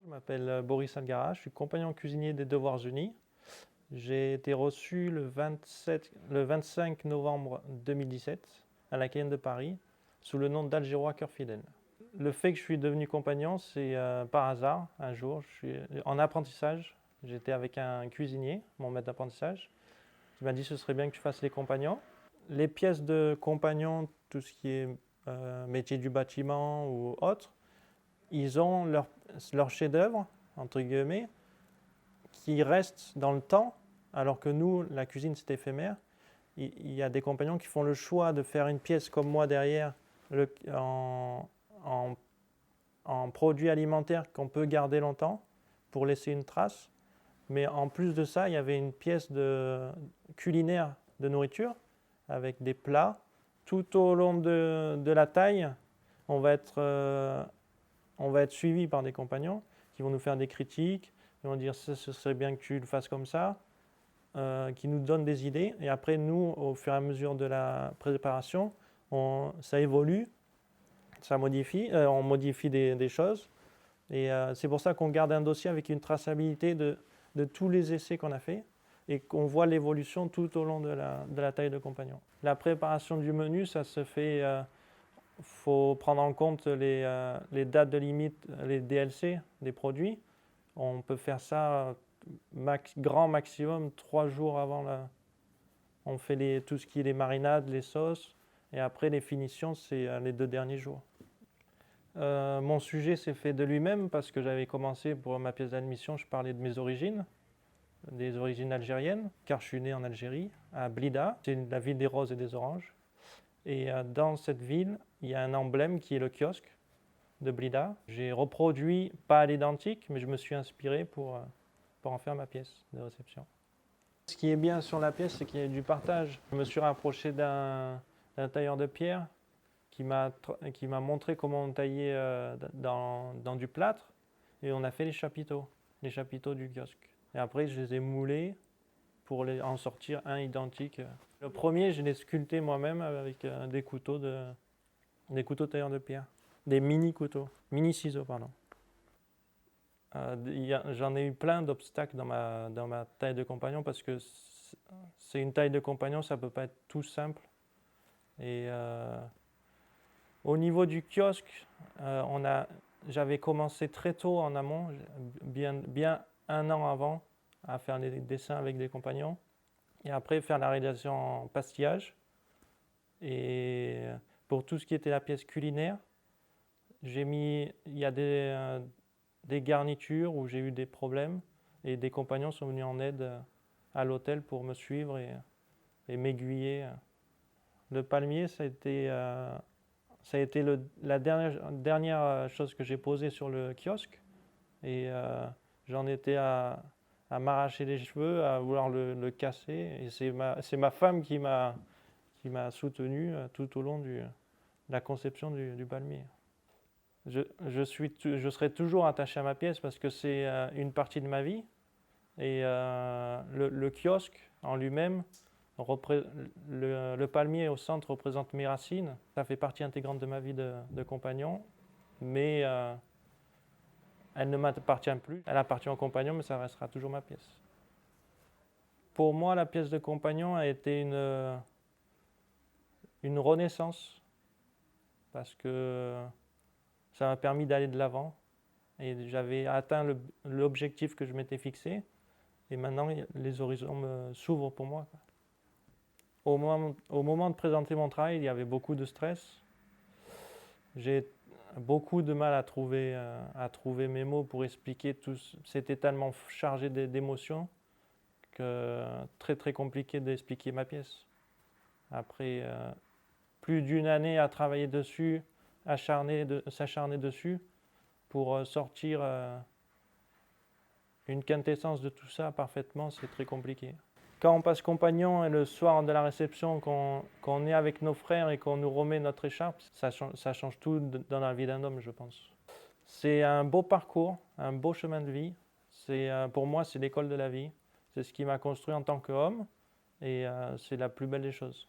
Je m'appelle Boris Algara, je suis compagnon cuisinier des Devoirs Unis. J'ai été reçu le 25 novembre 2017 à la Cayenne de Paris sous le nom d'Algérois Cœur Fidèle. Le fait que je suis devenu compagnon, c'est par hasard. Un jour, je suis en apprentissage. J'étais avec un cuisinier, mon maître d'apprentissage, qui m'a dit ce serait bien que tu fasses les compagnons. Les pièces de compagnons, tout ce qui est métier du bâtiment ou autre, ils ont leur chef-d'œuvre, entre guillemets, qui reste dans le temps, alors que nous, la cuisine, c'est éphémère. Il y a des compagnons qui font le choix de faire une pièce comme moi derrière, en produit alimentaire qu'on peut garder longtemps pour laisser une trace. Mais en plus de ça, il y avait une pièce culinaire de nourriture avec des plats. Tout au long de la taille, on va être suivi par des compagnons qui vont nous faire des critiques, qui vont dire ce serait bien que tu le fasses comme ça, qui nous donnent des idées. Et après, nous, au fur et à mesure de la préparation, ça évolue, ça modifie, on modifie des choses. Et c'est pour ça qu'on garde un dossier avec une traçabilité de tous les essais qu'on a fait et qu'on voit l'évolution tout au long de la taille de compagnon. La préparation du menu, ça se fait... faut prendre en compte les dates de limite, les DLC des produits. On peut faire ça grand maximum 3 jours avant on fait tout ce qui est les marinades, les sauces, et après les finitions, c'est les 2 derniers jours. Mon sujet s'est fait de lui-même parce que j'avais commencé pour ma pièce d'admission, je parlais de mes origines, des origines algériennes, car je suis né en Algérie, à Blida, c'est la ville des roses et des oranges. Et dans cette ville, il y a un emblème qui est le kiosque de Blida. J'ai reproduit, pas à l'identique, mais je me suis inspiré pour en faire ma pièce de réception. Ce qui est bien sur la pièce, c'est qu'il y a du partage. Je me suis rapproché d'un tailleur de pierre qui m'a montré comment on taillait dans du plâtre, et on a fait les chapiteaux du kiosque. Et après, je les ai moulés pour en sortir un identique. Le premier, je l'ai sculpté moi-même avec des couteaux tailleurs de pierre. Des mini ciseaux, pardon. J'en ai eu plein d'obstacles dans ma taille de compagnon parce que c'est une taille de compagnon, ça ne peut pas être tout simple. Et au niveau du kiosque, j'avais commencé très tôt en amont, bien 1 an avant, à faire des dessins avec des compagnons. Et après, faire la réalisation en pastillage. Et pour tout ce qui était la pièce culinaire, il y a des garnitures où j'ai eu des problèmes et des compagnons sont venus en aide à l'hôtel pour me suivre et m'aiguiller. Le palmier, ça a été la dernière chose que j'ai posée sur le kiosque. Et j'en étais à m'arracher les cheveux, à vouloir le casser. Et c'est ma femme qui m'a soutenu tout au long de la conception du palmier. Je serai toujours attaché à ma pièce parce que c'est une partie de ma vie. Et le kiosque en lui-même, le palmier au centre représente mes racines. Ça fait partie intégrante de ma vie de compagnon, mais elle ne m'appartient plus. Elle appartient au compagnon, mais ça restera toujours ma pièce. Pour moi, la pièce de compagnon a été une renaissance parce que ça m'a permis d'aller de l'avant et j'avais atteint l'objectif que je m'étais fixé et maintenant les horizons s'ouvrent pour moi. Au moment de présenter mon travail, il y avait beaucoup de stress. J'ai beaucoup de mal à trouver mes mots pour expliquer tout. C'était tellement chargé d'émotions que très très compliqué d'expliquer ma pièce. Après plus d'1 année à travailler dessus, s'acharner dessus pour sortir une quintessence de tout ça parfaitement, c'est très compliqué. Quand on passe compagnon et le soir de la réception, qu'on est avec nos frères et qu'on nous remet notre écharpe, ça change tout dans la vie d'un homme, je pense. C'est un beau parcours, un beau chemin de vie. Pour moi, c'est l'école de la vie. C'est ce qui m'a construit en tant qu'homme et c'est la plus belle des choses.